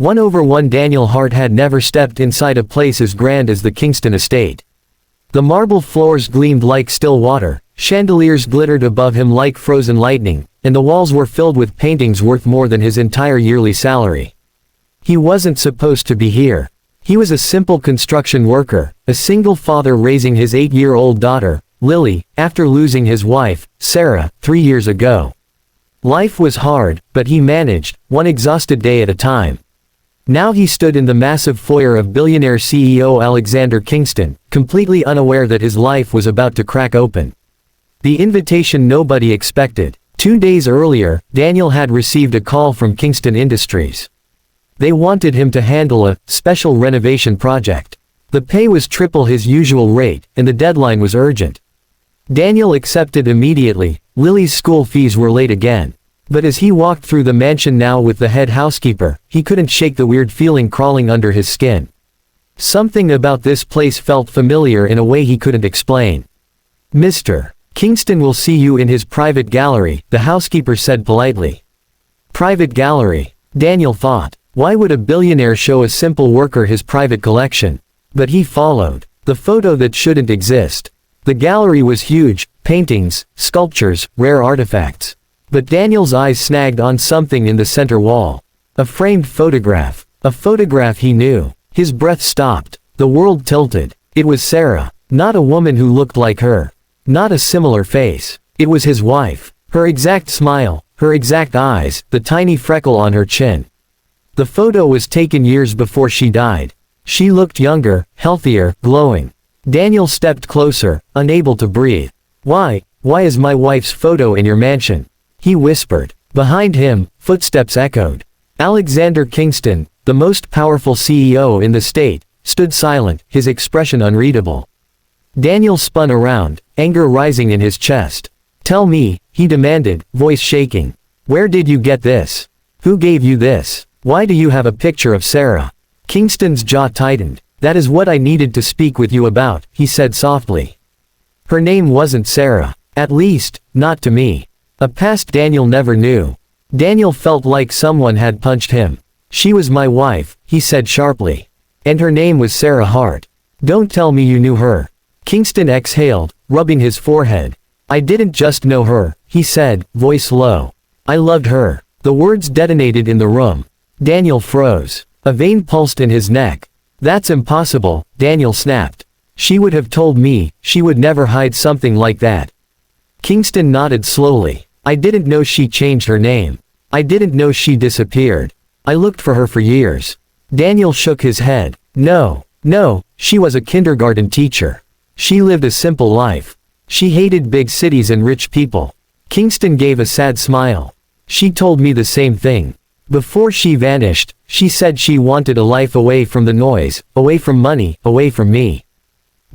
1/1 Daniel Hart had never stepped inside a place as grand as the Kingston estate. The marble floors gleamed like still water, chandeliers glittered above him like frozen lightning, and the walls were filled with paintings worth more than his entire yearly salary. He wasn't supposed to be here. He was a simple construction worker, a single father raising his 8-year-old daughter, Lily, after losing his wife, Sarah, 3 years ago. Life was hard, but he managed, one exhausted day at a time. Now he stood in the massive foyer of billionaire CEO Alexander Kingston, completely unaware that his life was about to crack open. The invitation nobody expected. 2 days earlier, Daniel had received a call from Kingston Industries. They wanted him to handle a special renovation project. The pay was triple his usual rate, and the deadline was urgent. Daniel accepted immediately. Lily's school fees were late again. But as he walked through the mansion now with the head housekeeper, he couldn't shake the weird feeling crawling under his skin. Something about this place felt familiar in a way he couldn't explain. "Mr. Kingston will see you in his private gallery," the housekeeper said politely. Private gallery? Daniel thought. Why would a billionaire show a simple worker his private collection? But he followed. The photo that shouldn't exist. The gallery was huge, paintings, sculptures, rare artifacts. But Daniel's eyes snagged on something in the center wall. A framed photograph. A photograph he knew. His breath stopped. The world tilted. It was Sarah. Not a woman who looked like her. Not a similar face. It was his wife. Her exact smile, her exact eyes, the tiny freckle on her chin. The photo was taken years before she died. She looked younger, healthier, glowing. Daniel stepped closer, unable to breathe. Why is my wife's photo in your mansion?" he whispered. Behind him, footsteps echoed. Alexander Kingston, the most powerful CEO in the state, stood silent, his expression unreadable. Daniel spun around, anger rising in his chest. "Tell me," he demanded, voice shaking. "Where did you get this? Who gave you this? Why do you have a picture of Sarah?" Kingston's jaw tightened. "That is what I needed to speak with you about," he said softly. Her name wasn't Sarah. At least, not to me. A past Daniel never knew. Daniel felt like someone had punched him. "She was my wife," he said sharply. "And her name was Sarah Hart. Don't tell me you knew her." Kingston exhaled, rubbing his forehead. "I didn't just know her," he said, voice low. "I loved her." The words detonated in the room. Daniel froze. A vein pulsed in his neck. "That's impossible," Daniel snapped. "She would have told me, she would never hide something like that." Kingston nodded slowly. "I didn't know she changed her name. I didn't know she disappeared. I looked for her for years." Daniel shook his head. No, she was a kindergarten teacher. She lived a simple life. She hated big cities and rich people." Kingston gave a sad smile. "She told me the same thing. Before she vanished, she said she wanted a life away from the noise, away from money, away from me."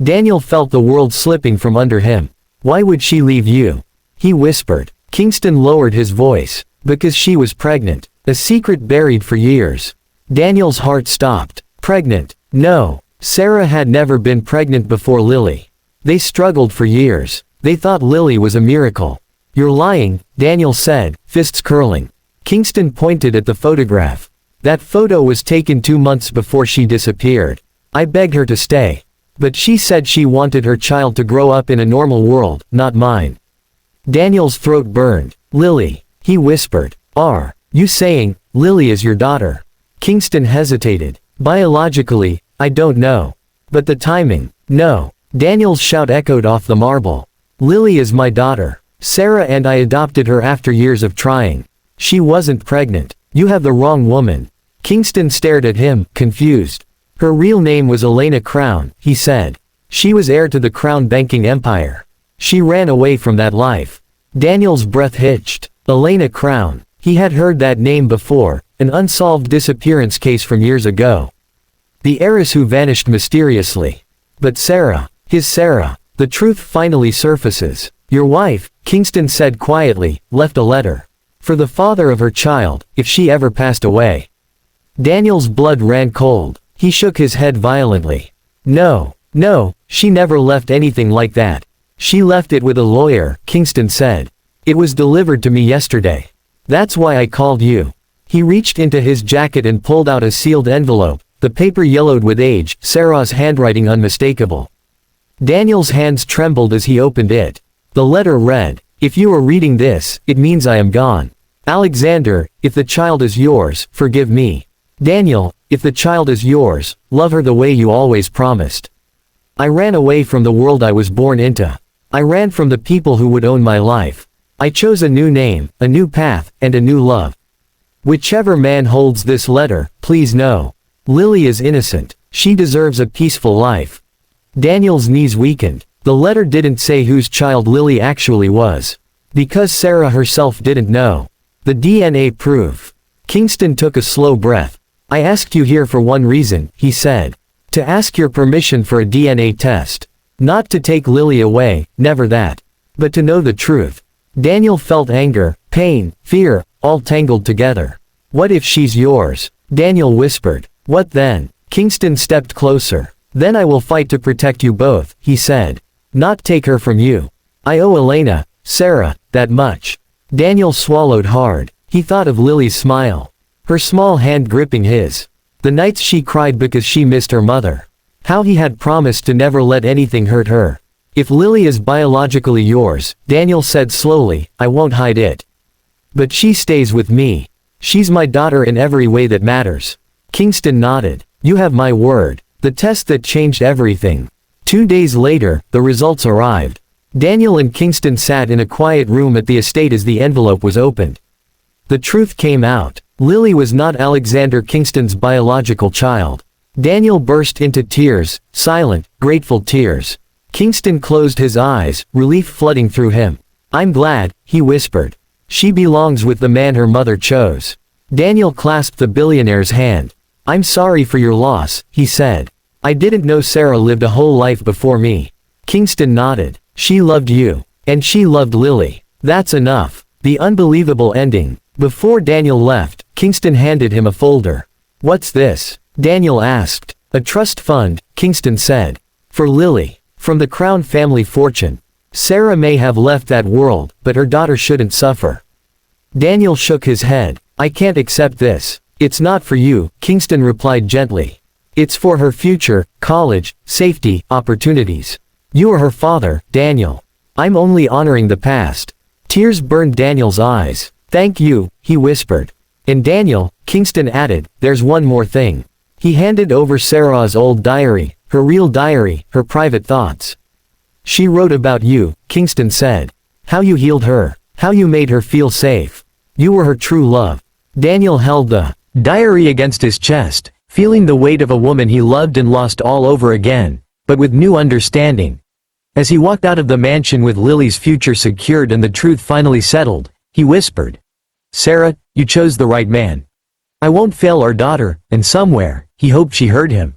Daniel felt the world slipping from under him. "Why would she leave you?" he whispered. Kingston lowered his voice. "Because she was pregnant. A secret buried for years." Daniel's heart stopped. Pregnant? No. Sarah had never been pregnant before Lily. They struggled for years. They thought Lily was a miracle. "You're lying," Daniel said, fists curling. Kingston pointed at the photograph. "That photo was taken 2 months before she disappeared. I begged her to stay. But she said she wanted her child to grow up in a normal world, not mine." Daniel's throat burned. "Lily," he whispered. "Are you saying Lily is your daughter?" Kingston hesitated. "Biologically, I don't know. But the timing, no." Daniel's shout echoed off the marble. "Lily is my daughter. Sarah and I adopted her after years of trying. She wasn't pregnant. You have the wrong woman." Kingston stared at him, confused. "Her real name was Elena Crown," he said. "She was heir to the Crown banking empire. She ran away from that life." Daniel's breath hitched. Elena Crown. He had heard that name before, an unsolved disappearance case from years ago. The heiress who vanished mysteriously. But Sarah, his Sarah, the truth finally surfaces. "Your wife," Kingston said quietly, "left a letter. For the father of her child, if she ever passed away." Daniel's blood ran cold. He shook his head violently. No, she never left anything like that. She left it with a lawyer," Kingston said. "It was delivered to me yesterday. That's why I called you." He reached into his jacket and pulled out a sealed envelope, the paper yellowed with age, Sarah's handwriting unmistakable. Daniel's hands trembled as he opened it. The letter read, "If you are reading this, it means I am gone. Alexander, if the child is yours, forgive me. Daniel, if the child is yours, love her the way you always promised. I ran away from the world I was born into. I ran from the people who would own my life. I chose a new name, a new path, and a new love. Whichever man holds this letter, please know. Lily is innocent. She deserves a peaceful life." Daniel's knees weakened. The letter didn't say whose child Lily actually was. Because Sarah herself didn't know. The DNA proof. Kingston took a slow breath. "I asked you here for one reason," he said. "To ask your permission for a DNA test. Not to take Lily away, never that. But to know the truth." Daniel felt anger, pain, fear, all tangled together. "What if she's yours?" Daniel whispered. "What then?" Kingston stepped closer. "Then I will fight to protect you both," he said. "Not take her from you. I owe Elena, Sarah, that much." Daniel swallowed hard. He thought of Lily's smile. Her small hand gripping his. The nights she cried because she missed her mother. How he had promised to never let anything hurt her. "If Lily is biologically yours," Daniel said slowly, "I won't hide it. But she stays with me. She's my daughter in every way that matters." Kingston nodded. "You have my word." The test that changed everything. 2 days later, the results arrived. Daniel and Kingston sat in a quiet room at the estate as the envelope was opened. The truth came out. Lily was not Alexander Kingston's biological child. Daniel burst into tears, silent, grateful tears. Kingston closed his eyes, relief flooding through him. "I'm glad," he whispered. "She belongs with the man her mother chose." Daniel clasped the billionaire's hand. "I'm sorry for your loss," he said. "I didn't know Sarah lived a whole life before me." Kingston nodded. "She loved you. And she loved Lily. That's enough." The unbelievable ending. Before Daniel left, Kingston handed him a folder. "What's this?" Daniel asked. "A trust fund," Kingston said. "For Lily. From the Crown family fortune. Sarah may have left that world, but her daughter shouldn't suffer." Daniel shook his head. "I can't accept this." "It's not for you," Kingston replied gently. "It's for her future, college, safety, opportunities. You are her father, Daniel. I'm only honoring the past." Tears burned Daniel's eyes. "Thank you," he whispered. "And Daniel," Kingston added, "there's one more thing." He handed over Sarah's old diary, her real diary, her private thoughts. "She wrote about you," Kingston said. "How you healed her. How you made her feel safe. You were her true love." Daniel held the diary against his chest, feeling the weight of a woman he loved and lost all over again, but with new understanding. As he walked out of the mansion with Lily's future secured and the truth finally settled, he whispered, "Sarah, you chose the right man. I won't fail our daughter," and somewhere, he hoped she heard him.